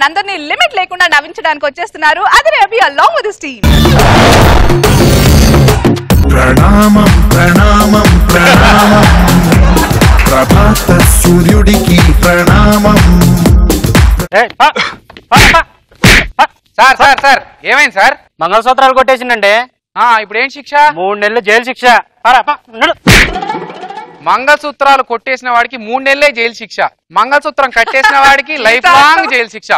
మనందరినీ లిమిట్ లేకుండా నవ్వించడానికి వచ్చేస్తున్నారు అదిరే అభి అలాంగ్ విత్ హిస్ టీమ్. ప్రణామం ప్రణామం ప్రణామం ప్రభాత సూర్యుడికి ప్రణామం. సార్ సార్ సార్ ఏమైంది సార్? మంగళసూత్రాలు కొట్టేసిందండి. ఇప్పుడు ఏం శిక్ష? 3 నెలలు జైలు శిక్ష. మంగళసూత్రాలు కొట్టేసిన వాడికి 3 నెలలే జైలు శిక్ష, మంగళసూత్రం కట్టేసిన వాడికి లైఫ్ లాంగ్ జైలు శిక్ష.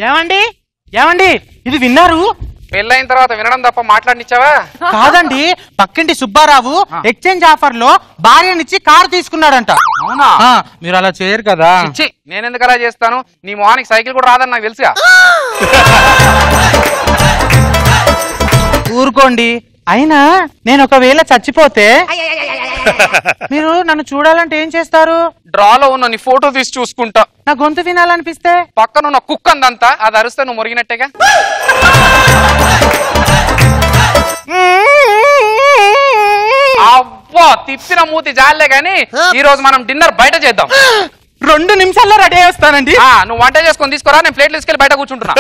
ఏమండి ఏమండి ఇది విన్నారు? పెళ్ళైన తర్వాత వినడం తప్ప మాట్లాడినిచ్చావా? కాదండి, పక్కింటి సుబ్బారావు ఎక్స్చేంజ్ ఆఫర్ లో భార్యనిచ్చి కారు తీసుకున్నాడంట. అవునా? మీరు అలా చేయరు కదా. నేను ఎందుకు అలా చేస్తాను? నీ మొహానికి సైకిల్ కూడా రాదని నాకు తెలుసుగా. ఊరుకోండి. అయినా నేను ఒకవేళ చచ్చిపోతే మీరు నన్ను చూడాలంటే ఏం చేస్తారు? డ్రాలో ఉన్న నీ ఫోటో తీసి చూసుకుంటా. నా గొంతు వినాలనిపిస్తే పక్కన ఉన్న కుక్క అందంతా అది అరిస్తే నువ్వు మురిగినట్టేగా. అవ్వా తిప్పిన మూతి జాలే గాని ఈ రోజు మనం డిన్నర్ బయట చేద్దాం. 2 నిమిషాల్లో రెడీ చేస్తానండి. నువ్వు వంట చేసుకొని తీసుకురా, నేను ప్లేట్లు తీసుకెళ్ళి బయట కూర్చుంటున్నా.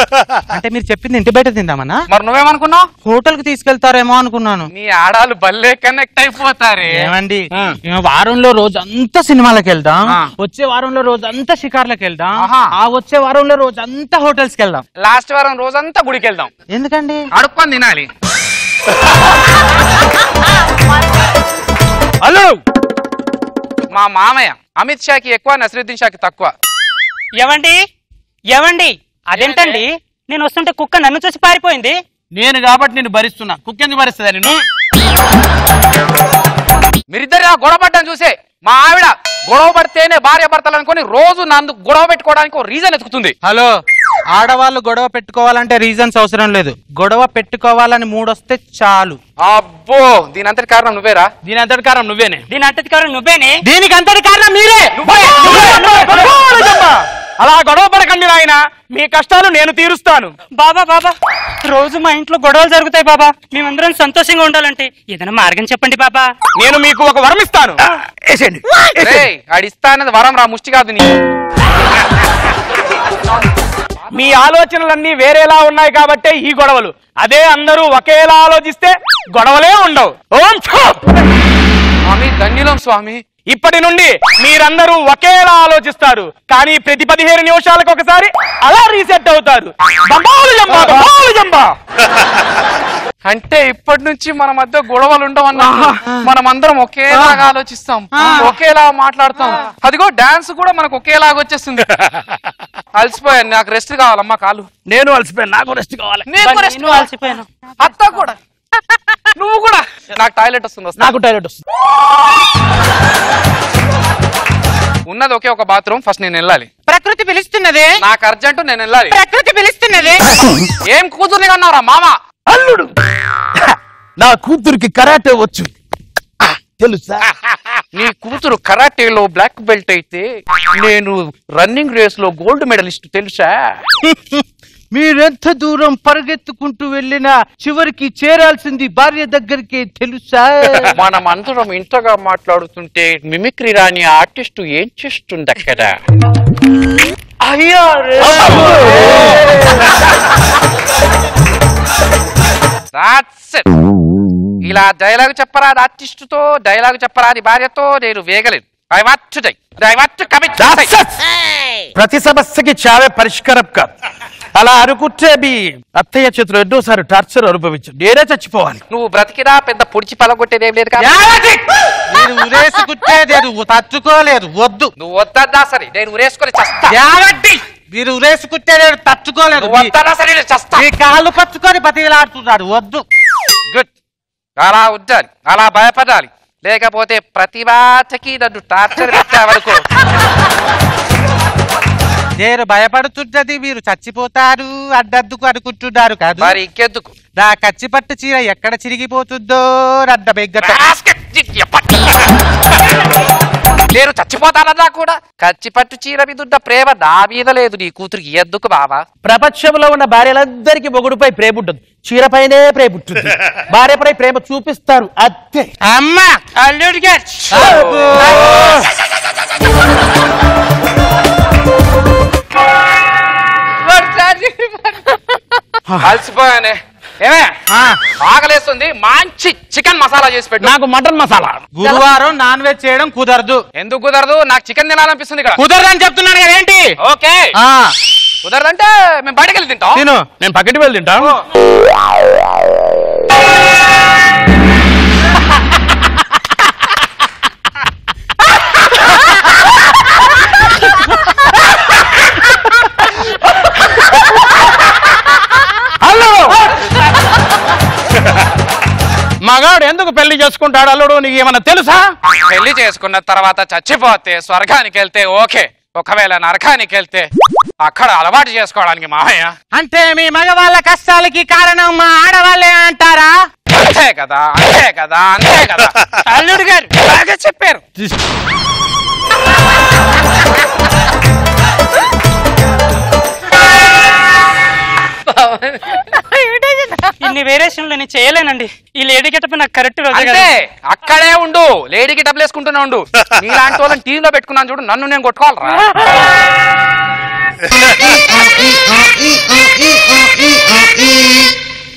అంటే మీరు చెప్పింది ఇంటి బయట తిందామన్నా? మరి నువ్వేమనుకున్నావు? హోటల్ కి తీసుకెళ్తారేమో అనుకున్నాను. నీ ఆడాలు భలే కనెక్ట్ అయిపోతారే. ఏమండి, వారంలో రోజంతా సినిమాలకు వెళ్దాం, వచ్చే వారంలో రోజంతా షికార్లకు వెళ్దాం, వచ్చే వారంలో రోజంతా హోటల్స్ కి వెళ్దాం, లాస్ట్ వారం రోజంతా గుడికి వెళ్దాం. ఎందుకండి? అడుక్కొని తినాలి. హలో, మా మామయ్య అమిత్ షాకి ఎక్కువ, నసరుద్దీన్ షాకి తక్కువ. ఏవండి ఏవండి అదేంటండి, నేను వస్తుంటే కుక్క నన్ను చూసి పారిపోయింది. నేను కాబట్టి నేను భరిస్తున్నా, కుక్క ఎందుకు భరిస్తుందా? నేను మీరిద్దరు గొడవ పడ్డాను చూసే మా ఆవిడ గొడవ పడితేనే భార్య భర్తలు అనుకుని రోజు నన్ను గొడవ పెట్టుకోవడానికి రీజన్ ఎత్తుకుతుంది. హలో, ఆడవాళ్ళు గొడవ పెట్టుకోవాలంటే రీజన్స్ అవసరం లేదు, గొడవ పెట్టుకోవాలని మూడొస్తే చాలు. అబ్బో, దీని అంతటి కారణం నువ్వేరా? దీని అంతటి కారణం నువ్వేనే. దీని అంతటి కారణం నువ్వేనే. దీనికి అంతటి కారణం మీరే. అలా గొడవ పడకండి నాయన, మీ కష్టాలు నేను తీరుస్తాను. బాబా బాబా, రోజు మా ఇంట్లో గొడవలు జరుగుతాయి బాబా, మేమందరం సంతోషంగా ఉండాలంటే ఏదైనా మార్గం చెప్పండి బాబా. నేను మీకు ఒక వరం ఇస్తాను. అడిస్తా అన్నది వరం రా, ముష్టి కాదు. నీ మీ ఆలోచనలన్నీ వేరేలా ఉన్నాయి కాబట్టే ఈ గొడవలు. అదే అందరూ ఒకేలా ఆలోచిస్తే గొడవలే ఉండవు. ఓం స్వామి ధన్యులం స్వామి. ఇప్పటి నుండి మీరందరూ ఒకేలా ఆలోచిస్తారు, కానీ ప్రతి 15 నిమిషాలకు ఒకసారి అలా రీసెట్ అవుతారు. అంటే ఇప్పటి నుంచి మన మధ్య గొడవలు ఉండవన్నా, మనం అందరం ఒకేలాగా ఆలోచిస్తాం, ఒకేలా మాట్లాడతాం. అదిగో డాన్స్ కూడా మనకు ఒకేలాగా వచ్చేస్తుంది. అలసిపోయాను, నాకు రెస్ట్ కావాలమ్మా. కాలు నేను అలసిపోయాను, నాకు రెస్ట్ కావాలి. నేను అలసిపోయాను. అత్త కూడా, నువ్వు కూడా. నాకు టాయిలెట్ వస్తుంది. నాకు టాయిలెట్ వస్తుంది. ఉన్నది ఒకే ఒక బాత్రూమ్, ఫస్ట్ నేను వెళ్ళాలి. ప్రకృతి పిలుస్తున్నదే, నాకు అర్జెంటు, నేను వెళ్ళాలి. ప్రకృతి పిలుస్తున్నదే. ఏం కూతుర్ని అన్నారా మామ? అల్లుడు, నా కూతురికి కరాటే వచ్చు తెలుసా? నీ కూతురు కరాటేలో బ్లాక్ బెల్ట్ అయితే నేను రన్నింగ్ రేస్ లో గోల్డ్ మెడలిస్ట్ తెలుసా? మీరెంత దూరం పరిగెత్తుకుంటూ వెళ్ళినా చివరికి చేరాల్సింది భార్య దగ్గరికి తెలుసా? మనం అందరం ఇంతగా మాట్లాడుతుంటే మిమిక్రీ రాని ఆర్టిస్ట్ ఏం చేస్తుంది అక్కడ? అయ్యో, ఇలా డైలాగ్ చెప్పరాది ఆర్టిస్ట్ తో, డైలాగ్ చెప్పరాది భార్యతో నేను వేగలేదు. ప్రతి సమస్యకి చావే పరిష్కారం కాదు. అలా అనుకుంటే మీ అత్తయ్య చేతిలో ఎన్నోసారి టార్చర్ అనుభవించు, నేనే చచ్చిపోవాలి. నువ్వు బ్రతికినా పెద్ద పొడిచి పలగొట్టేదేం లేదు కదా. తట్టుకోలేదు, వద్దు. నువ్వు వద్దన్నా సరే నేను ఉరేసుకొని చస్తా. మీరు ఉరేసుకుంటే నేను తట్టుకోలేదు, వద్దన్నా సరే నేను చస్తా. మీ కాళ్ళు పట్టుకొని బతికిలాడుతున్నాడు, వద్దు. గుడ్, అలా ఉండాలి, అలా భయపడాలి. లేకపోతే ప్రతిభాకి నన్ను టార్చర్ పెట్టావనుకో. నేను భయపడుతున్నది మీరు చచ్చిపోతారు అడ్డద్దుకు అనుకుంటున్నారు కాదు. మరి ఇంకెందుకు? నా కచ్చిపట్టు చీర ఎక్కడ చిరిగిపోతుందో అడ్డ బెగ్గట. నేను చచ్చిపోతానన్నా కూడా కచ్చిపట్టు చీర మీద ఉన్న ప్రేమ నా మీద లేదు. నీ కూతురికి ఎందుకు బావా? ప్రపంచంలో ఉన్న భార్యలందరికీ మొగుడుపై ప్రేమ ఉంటుంది, చీరపైనే ప్రేమ ఉంటుంది. భార్యపై ప్రేమ చూపిస్తారు అంతే. అమ్మా అల్లుడిగా అలసిపోయానే. ఏమే ఆకలేస్తుంది, మంచి చికెన్ మసాలా చేసి పెట్టు. నాకు మటన్ మసాలా. గురువారం నాన్ వెజ్ చేయడం కుదరదు. ఎందుకు కుదరదు? నాకు చికెన్ తినాలనిపిస్తుంది ఇక్కడ. కుదరదని చెప్తున్నాను కదా. ఏంటి ఓకే కుదరదంటే మేము బయటకు వెళ్ళి తింటాం. తిను, నేను పక్కకి వెళ్ళి తింటాం. మగాడు ఎందుకు పెళ్లి చేసుకుంటాడు అల్లుడు, నీకు ఏమన్నా తెలుసా? పెళ్లి చేసుకున్న తర్వాత చచ్చిపోతే స్వర్గానికి వెళ్తే ఓకే, ఒకవేళ నరకానికి వెళ్తే అక్కడ అలవాటు చేసుకోవడానికి మావయ్య. అంటే మీ మగవాళ్ళ కష్టాలకి కారణం మా ఆడవాళ్ళే అంటారా? అంతే కదా, అంతే కదా, అంతే కదా. అల్లుడు గారు బాగా చెప్పారు. ఇన్ని వేరియేషన్లు నేను చేయలేనండి. ఈ లేడీ గెటప్ నాకు కరెక్ట్. అంటే అక్కడే ఉండు, లేడీకి డబ్బులు వేసుకుంటూనే ఉండు. నీలాంటి వాళ్ళని టీవీలో పెట్టుకున్నాను చూడు, నన్ను నేను కొట్టుకోవాలరా.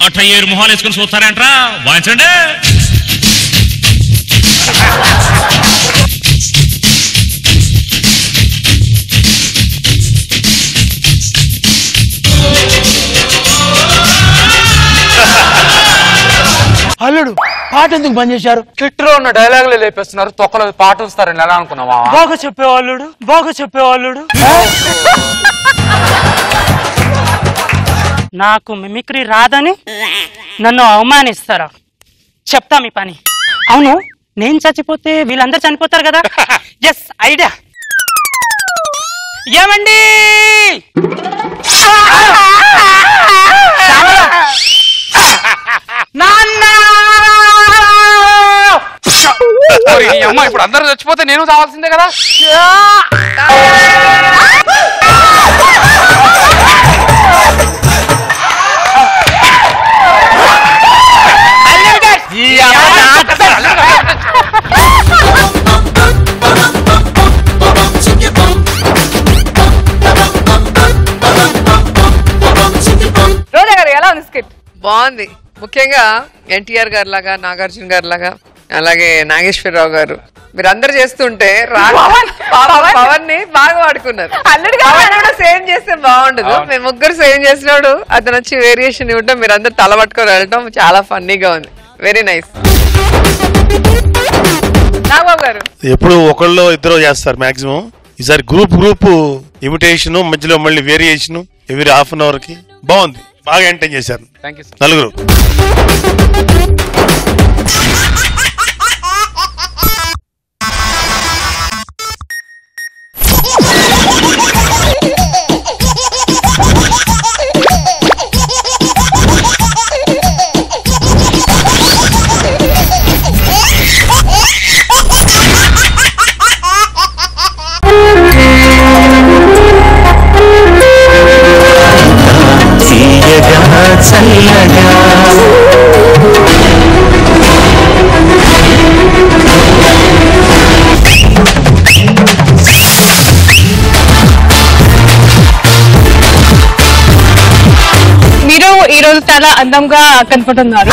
అట్లా 7 మొహాలు వేసుకుని చూస్తారంట్రా, వాయించండి. అల్లుడు పాట ఎందుకు బంద్ చేశారు? కిట్లో ఉన్న డైలాగులు లేపేస్తున్నారు, తొక్కలో పాట వస్తారని ఎలా అనుకున్నావా? బాగా చెప్పేవాళ్ళుడు, బాగా చెప్పేవాళ్ళుడు. నాకు మిమిక్రీ రాదని నన్ను అవమానిస్తారా? చెప్తా మీ పని. అవును, నేను చచ్చిపోతే వీళ్ళందరూ చనిపోతారు కదా. Yes, idea. ఏమండి అమ్మ, ఇప్పుడు అందరూ చచ్చిపోతే నేను చావాల్సిందే కదా. రోజా గారు ఎలా ఉంది స్కిట్? బాగుంది. ముఖ్యంగా ఎన్టీఆర్ గారు లాగా, నాగార్జున గారు లాగా, అలాగే నాగేశ్వరరావు గారు మీరందరూ చేస్తుంటే పవన్ ని బాగా వాడుకున్నారు. అల్లుడు పవన్ కూడా సేమ్ చేస్తే బాగుండదు. మేము ముగ్గురు సేమ్ చేసినాడు, అతను వచ్చి వేరియేషన్ ఇవ్వడం, మీరందరూ తల పట్టుకొని వెళ్ళడం చాలా ఫన్నీగా ఉంది. Very nice. నాగబాబు గారు ఎప్పుడు ఒకళ్ళు ఇద్దరు చేస్తారు మాక్సిమం. ఈసారి గ్రూప్ ఇమిటేషన్, మధ్యలో మళ్ళీ variation every half an hour కి. బాగుంది, బాగా ఎంటైన్ చేశారు నలుగురు. మీరు ఈ రోజు చాలా అందంగా కనపడుతున్నారు.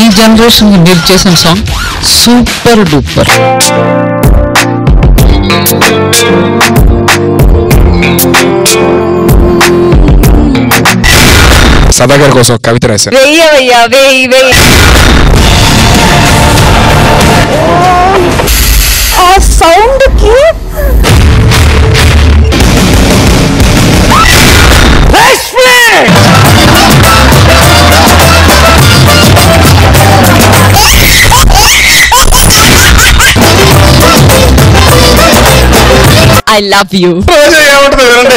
ఈ జనరేషన్ మీరు చేసిన సాంగ్ సూపర్ డూపర్. సదాగర్ కోసం కవిత రాశారు. వెయ్యవయ్యా, వెయ్యి వెయ్యి. ఆ సౌండ్ కి I love you. ఏమంటుంది